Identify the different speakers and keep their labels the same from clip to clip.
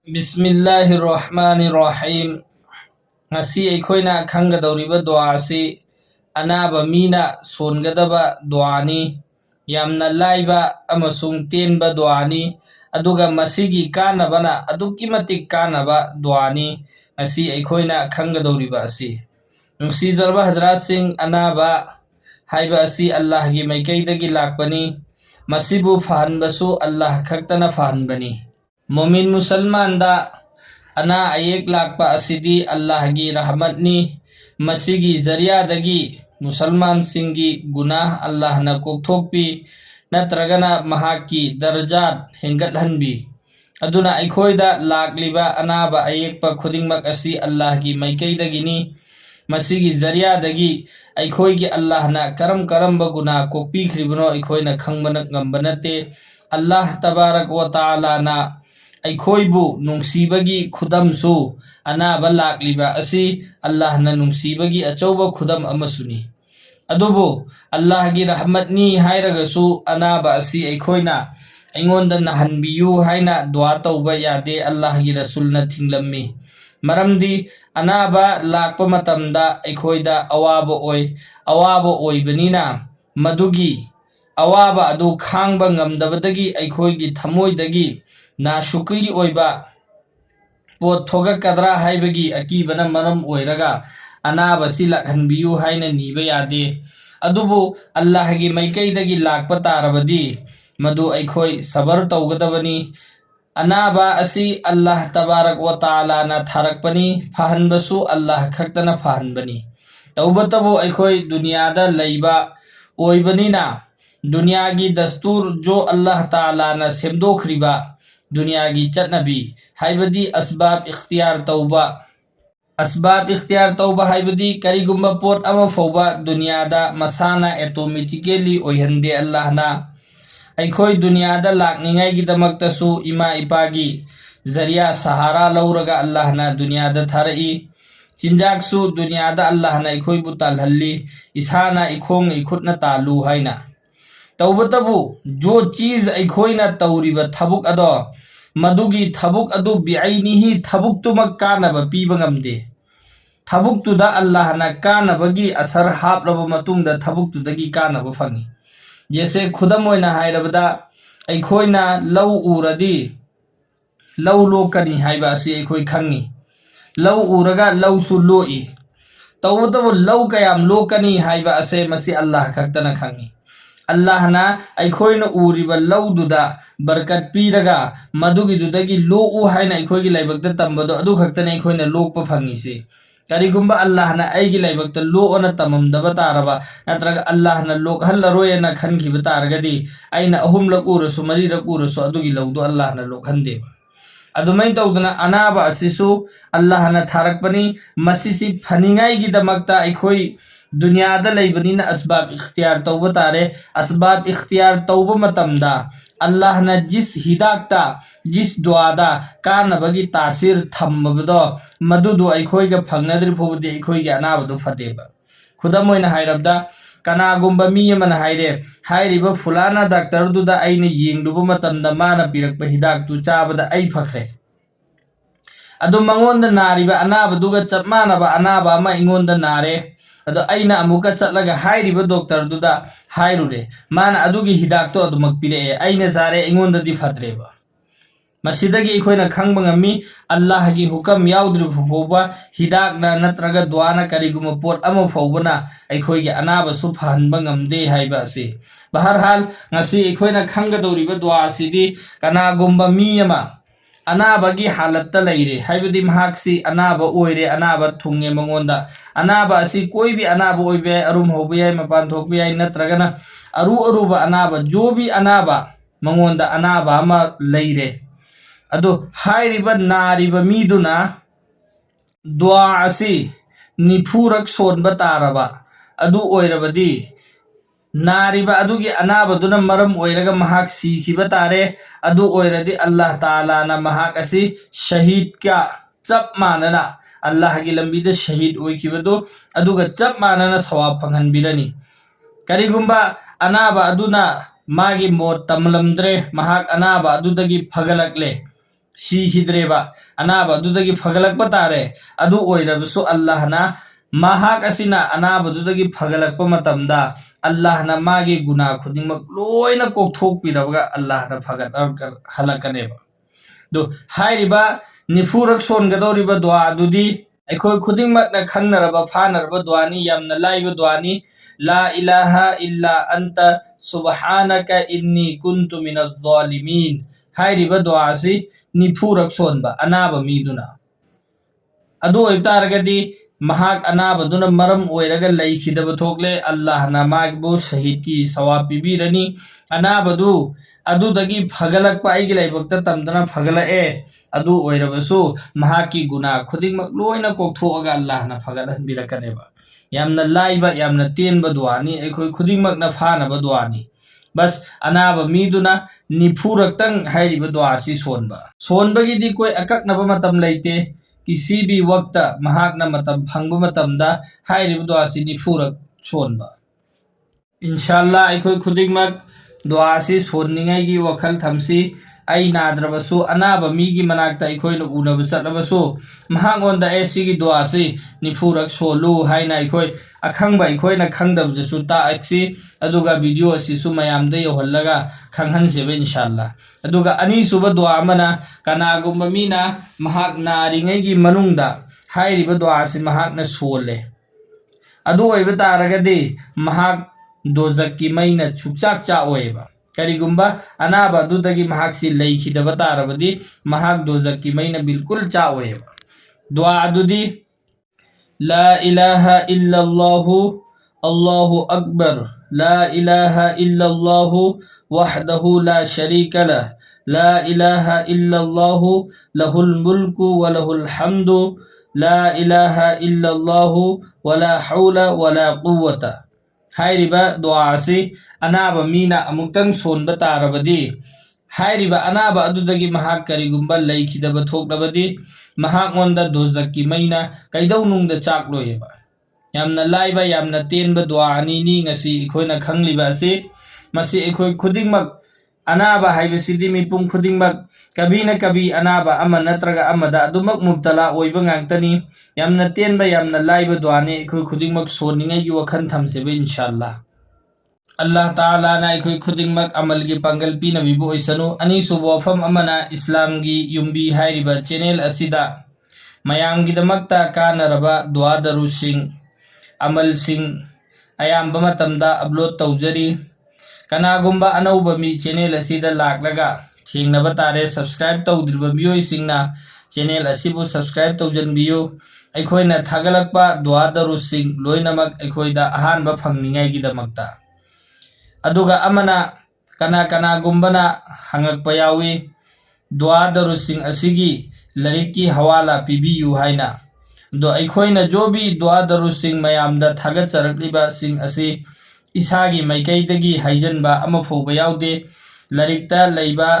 Speaker 1: बिस्मिल्लाहिर्रहमानिर्रहीम। ngasi ꯑꯩꯈꯣꯏꯅ ꯈꯪꯒꯗꯧꯔꯤꯕ ꯗꯨआ ꯑꯁꯤ ꯑꯅꯥꯕ ꯃꯤꯅ ꯁꯣꯟꯒꯗꯕ ꯗꯨआꯅꯤ꯫ ꯌꯥꯝꯅ ꯂꯥꯏꯕ ꯑꯃꯁꯨꯡ ꯇꯦꯟꯕ ꯗꯨआꯅꯤ, ꯑꯗꯨꯒ ꯃꯁꯤꯒꯤ ꯀꯥꯟꯅꯕꯅ ꯑꯗꯨꯛꯀꯤ ꯃꯇꯤꯛ ꯀꯥꯟꯅꯕ ꯗꯨआꯅꯤ ngasi ꯑꯩꯈꯣꯏꯅ ꯈꯪꯒꯗꯧꯔꯤꯕ ꯑꯁꯤ꯫ ꯅꯨꯡꯁꯤꯖꯔꯕ ꯍꯖꯔꯥꯠꯁꯤꯡ, ꯑꯅꯥꯕ ꯍꯥꯏꯕ ꯑꯁꯤ ꯑꯜꯂꯥꯍꯒꯤ ꯃꯥꯏꯀꯩꯗꯒꯤ ꯂꯥꯛꯄꯅꯤ꯫ ꯃꯁꯤꯕꯨ ꯐꯍꯟꯕꯁꯨ ꯑꯜꯂꯥꯍ ꯈꯛꯇꯅ ꯐꯍꯟꯕꯅꯤ꯫ मोमिन मुसलमानदा अना अयेक लाकपा असिदी अल्लाहगी रहमतनी। मसीगी जरियादगी मुसलमान सिंगी गुनाह अल्लाहना कोकथोकपी नत्रगना महाकी दर्जात हेंगतहनबी। अदुना अखोयदा लाकलिबा अनाबा अयेकपा खुदिंगमक असि अल्लाहगी माइकैदगिनी। मसीगी जरियादगी अखोयगी अल्लाहना करम करम्बा गुनाह कोकपीख्रिबनो अखोयना खंगबना ngamba nate। अल्लाह तबारक व तआला ना अखोयबु नुंगसीबगी खुदमसु अनाबा लाकलिबा असि अल्लाहना नुंगसीबगी अचौबा खुदम अमसुनी। अदुबु अल्लाहगी रहमतनी हायरगसु अनाबा असि अखोयना अइंगोंदा नहनबियु हायना दुआ तौबा यादे अल्लाहगी रसूलना थिंगलम्मी। मरमदी अनाबा लाकपा मतमदा अखोयदा अवाबा ओइबनिना मदुगी अवाबा अदु खांगबा ngamdabadagi अखोयगी थमोयदगी नाशुक्री ओइबा पोत थोगकदरा हाइबगी अकीबना मरम ओइरगा अनाबसी लाकहनबियु हायना नीबा यादे। अदुबु अल्लाहगी माइकैदगी लाकपा तारबदी मदु अखोय सबर तौगदबनी। अनाबा असि अल्लाह तबारक व तआला ना थारकपनी, फहनबसु अल्लाह खक्तना फहनबनी। तौबतबु अखोय दुनियादा लैबा ओइबनिना दुनियागी दस्तूर जो अल्लाह ताला ना सेमदोखरिबा दुनियागी चटनबी हाइबदी असबाब इख्तियार तौबा हाइबदी करिगुम्बा पोट अमा फौबा दुनियादा मसाना ऑटोमेटिकली ओइहंदे। अल्लाहना अखोय दुनियादा लाकनिंगाइगिदमक्तसु इमा इपागी जरिया सहारा लौरगा अल्लाहना दुनियादा थारई। चिंजाकसु दुनियादा अल्लाहना अखोयबु तालहल्ली, इसाना इखोंग इखुतना तालू हाइना। तौबतबु जो चीज अखोयना तौरिबा थबुक अदो मदुगी थबुक अदु बिआइनिही थबुकतुमक कानबा पीबा ngamde। थबुकतुदा अल्लाहना कानबगी असर हापलबा मतुंगदा थबुकतुदगी कानबा फंगी। जैसे खुदम ओइना हायरबदा अखोयना लौ उरदी लौ लोकनी हाइबा असि अखोय खंगी। लौ उरगा लौसु लोई। तौबतबु लौ कयाम लोकनी हाइबा असे मसी अल्लाह खक्तना खंगी। अल्लाहना अखोयना उरिबा लौदुदा बरकत पीरगा मदुगिदुदगी लोउ हायना अखोयगी लाइबक्ता तंबदो अदु खक्तने अखोयना लोकपा फंगिसे। करिगुम्बा अल्लाहना अइगी लाइबक्ता लोअना तममदबा तारबा नत्रगा अल्लाहना लोकहल्लरोयना खनखिबा तारगदी अइना अहुमलक उरसु मरीरक उरसु अदुगी लौदो अल्लाहना लोकहंदेबा। अदुमै तौदना अनाबा असिसु अल्लाहना थारकपनी। मसिसि फनिंगाइगिदमक्ता अखोय दुनियादा लैबनिना असबाब इख्तियार तौबा तारे। असबाब इख्तियार तौबा मतमदा अल्लाहना जिस हिदाकता जिस दुआदा कानबगी तासीर थम्मबदो मदुदु अखोयगा फंगनद्रिफाउबदि अखोयगी अनाबदो फदेबा। खुदम ओइना हायरबदा कनागुम्बा मी अमना हायरे हायरिबा फुलाना डाक्टरदुदा अइना येंगदुबा मतमदा माना पिरकपा हिदाकतु चाबदा अइ फखरे। अदु मंगोंदा नारिबा अनाबदुगा चप मानबा अनाबा अमा इंगोंदा नारे। अदो अइना अमुका चटलगा हायरिबा डॉक्टरदुदा हायरुरे, माना अदुगी हिदाकतो अदुमक पिरए अइना जारे इंगोंददि फद्रेबा। मसिदगी अखोयना खंगबा ngami अल्लाहगी हुकम याउद्रिफाउबा हिदाकना नत्रगा दुआना करिगुम पोट अमा फौबना अखोयगी अनाबसु फहनबा ngamde हाइबा असे। बहरहाल ngasi अखोयना खंगदौरिबा दुआ असिदि कनागुम्बा मी अमा अनाबगी हालतता लैरे हाइबदि महाकसी अनाबा ओइरे, अनाबा थुंगे मंगोंदा। अनाबा असि कोई भी अनाबा ओइबे याय, अरुम होबे याय, मपान थोकबे याय, नत्रगना अरुबा अनाबा जो भी अनाबा मंगोंदा अनाबा अमा लैरे। अदो हायरिबा नारिबा मीदुना दुआ असि निफुरक सोनबा तारबा अदु ओइरबदी नारिबा अदुगी अनाबदुना मरम ओइरगा महाक सीखिबा तारे। अदु ओइरदी अल्लाह ताला ना महाक असि शहीद का चप मानना अल्लाहगी लंबीदा शहीद ओइखिबदो अदुगा चप मानना सवाब फंगहनबिरनी। करिगुम्बा अनाबा अदुना मागी मोत तमलमद्रे महाक अनाबा अदुदगी फगलकले सिखिद्रेबा अनाब अदुदगी फगलकपा तारे अदु ओइरबसु अल्लाहना महाक असिना अनाब अदुदगी फगलकपा मतमदा अल्लाहना मागी गुना खुदिंगमक लोइना कोकथोकपिरबगा अल्लाहना फगत हलकनेबा दो हाइरिबा निफुरक सोनगदौरिबा दुआ अदुदी अखोय खुदिंगमकना खंगनरबा फानरबा दुआनी यामना लाइबा दुआनी ला इलाहा इल्ला अंता सुबहानका इन्नी कुन्तु मिनज ज़ालिमीन हाइरिबा दुआसी निफुरक सोनबा अनाबा मीदुना अदु ओइतारगदी महाक अनाबदुना मरम ओइरगा लैखिदबा थोकले अल्लाहना मागबु शहीद की सवाब पिबिरनी अनाबदु अदुदगी फगलकपा आइगी लाइबक्ता तमदना फगलए अदु ओइरबसु महाकी गुना खुदिंगमक लोइना कोकथोअगा अल्लाहना फगलहनबिरकनेबा यामना लाइबा यामना तेनबा दुआनी अखोय खुदिंगमकना फानबा दुआनी बस अनाब मीदुना निफुरक्तंग हाइरिबा दुआसी सोनबगी कोई अकक्नबा मतम लेते किसी भी वक्त महाकना मतम फंगबा मतमदा हाइरिबा दुआसी निफुरक सोनबा इंशाअल्लाह अखोय खुदिंगमक दुआसी सोननिंगाइगी वखल थमसी आई नाद्रबसु अनाब मीगी मनाक्ता अखोयना उनबा चटलबसु महागोंदा सिगी दुआसी निफुरक सोलु हाइना अखोय अखंबा अखोयना खंगदबजसु ताक्सी अदुगा वीडियो असिसु मयामदा यौहल्लगा खंगहनसेबा इंशाअल्लाह अदुगा अनीसुबा दुआ अमना कनागुम्बा मीना महाक नारिंगैगी मनुंगदा हाइरिबा दुआसी महाकना सोले अदु ओइबा तारगदी महाक दोजक्की मैना सुचाक चा ओइबा करिगुम्बा अनाबा अदुदगी महाकसी लैखिदबा तारबदी महाक दोजक्की मैना बिल्कुल चा ओइबा दुआ अदुदी ला इलाहा इल्लल्लाहु अल्लाहु अकबर ला इलाहा इल्लल्लाहु वहदहु ला शरीक लह ला इलाहा इल्लल्लाहु लहुल मुल्कु व लहुल हम्दु ला इलाहा इल्लल्लाहु वला हौला वला कुव्वता हाइरिबा दुआसी अनाबा मीना अमुक्तंग सोनबा तारबदी हाइरिबा अनाबा अदुदगी महाक करिगुम्बा लैखिदबा थोकलबदी महागोंदा दोजक्की मैना कैदौनुंगदा चाकलोयेबा यामना लाइबा यामना तेनबा दुआ अनीनी ngasi इखोयना खंगलिबा से मसी इखोय खुदिंगमक अनाबा हाइबसिदी मिपुम खुदिंगमक कभी न कभी अनाबा अमा नत्रगा अमदा अदुमक मुब्तला ओइबा ngang यामना तेनबा यामना लाइबा दुआने इखोय खुदिंगमक सोनिंगै यु वखन थमसेबा इंशाअल्लाह अल्लाह ताला ना इखोय खुदिंगमक अमल की पंगल पीनबिबो ओइसनु अनीसुबो वफम अमना इस्लाम की युम्बी हाइरिबा चैनल असिदा मयांगिदमक्ता कानरबा दुआ दरुसिंग अमल सिंह अयाम्बा मतमदा अपलोड तौजरी कनागुम्बा अनौबा मी चैनल असिदा लाक्लगा थेंगनबा तारे सब्सक्राइब तौद्रिबा मियोइसिंगना चैनल असिबु सब्सक्राइब तौजनबियो अखोयना थागलकपा दुआ दरुसिंग लोइनमक अखोयदा अहानबा फंगनिंगाइगिदमक्ता अदुगा अमना कना गुम्बना हंगकपा यावी दुआ दरुसिंग असिगी लरिकी हवाला पीबियु हाइना दो अखोयना जो भी दुआ दरुसिंग मयामदा थागतचरकलिबा सिंग असि इसागी माइकैदगी हाइजनबा अमा फौबा याउदे लरिकता लैबा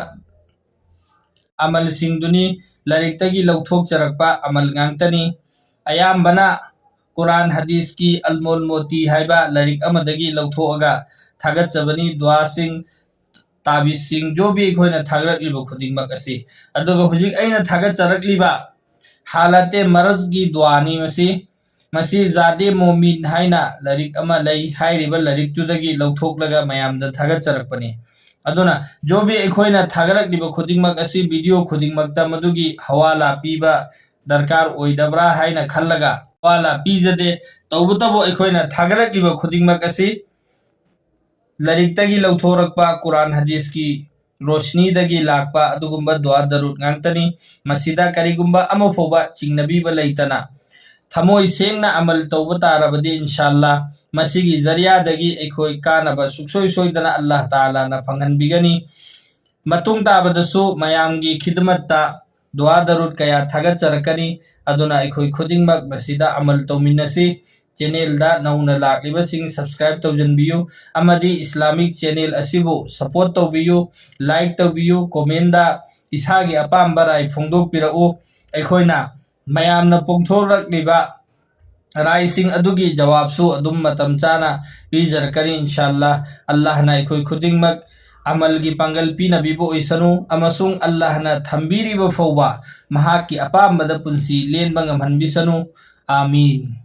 Speaker 1: अमल सिंगदुनी लरिकतगी लौथोकचरकपा अमल गांगतनी अयामबना कुरान हदीस की अलमोल मोती हाइबा लरिक अमदगी लौथोअगा थागतचबनी दुआ सिंग ताबीज सिंग जो भी अखोयना थागरकलिबा खुदिंगमक असि अदुगा हुजिक अइना थागतचरकलिबा हालते मरज की दुआनी मसी जादे मोमिन हाइना लरिक अमा लई हाइरिबा लरिक तुदगी लौथोकलगा मयामदा थागतचरकपनी अदुना जो भी अखोयना थागरकलिबा खुदिंगमक असि वीडियो खुदिंगमकता मदुगी हवाला पीबा दरकार ओइदबरा हाइना खल्लगा हवाला पीजदे तौबतबो अखोयना थागरकलिबा खुदिंगमक असि लरिकतगी लौथोरकपा कुरान हदीस की रोशनीदगी लाकपा अदुगुम्बा दुआ दरुद गांगतनी मसीदा करिगुम्बा अमा फोबा चिंगनबीबा लैतना थमोय सेंगना अमल तौबा तारबदी इंशाअल्लाह मसीगी जरियादगी अखोय कानबा सुक्सोय सोयदना अल्लाह ताला ना फंगनबिगनी मतुंग ताबदसु मयामगी खिदमतता दुआ दरुद कया थागतचरकनी अदुना अखोय खुदिंगमक मसीदा अमल तौमिनसी चैनल दा नौना लाक्लिबसिंग सब्सक्राइब तौजनबियु अमदी इस्लामिक चैनल असिबु सपोर्ट तौबियु लाइक तौबियु कमेंट दा इसागी अपाम्बा राय फोंदोकपिरउ अखोयना मयामना पोंथोरकलिबा रायसिंग अदुगी जवाबसु अदुम मतम चाना पीजरकनी इंशाअल्लाह अल्लाह ना अखोय खुदिंगमक अमलगी पांगल पीनबीबो ओइसनु अमसुंग अल्लाहना थंबीरिबो फौबा महाकी अपामबदा पुंसी लेनबा ngamhanbisanu आमीन।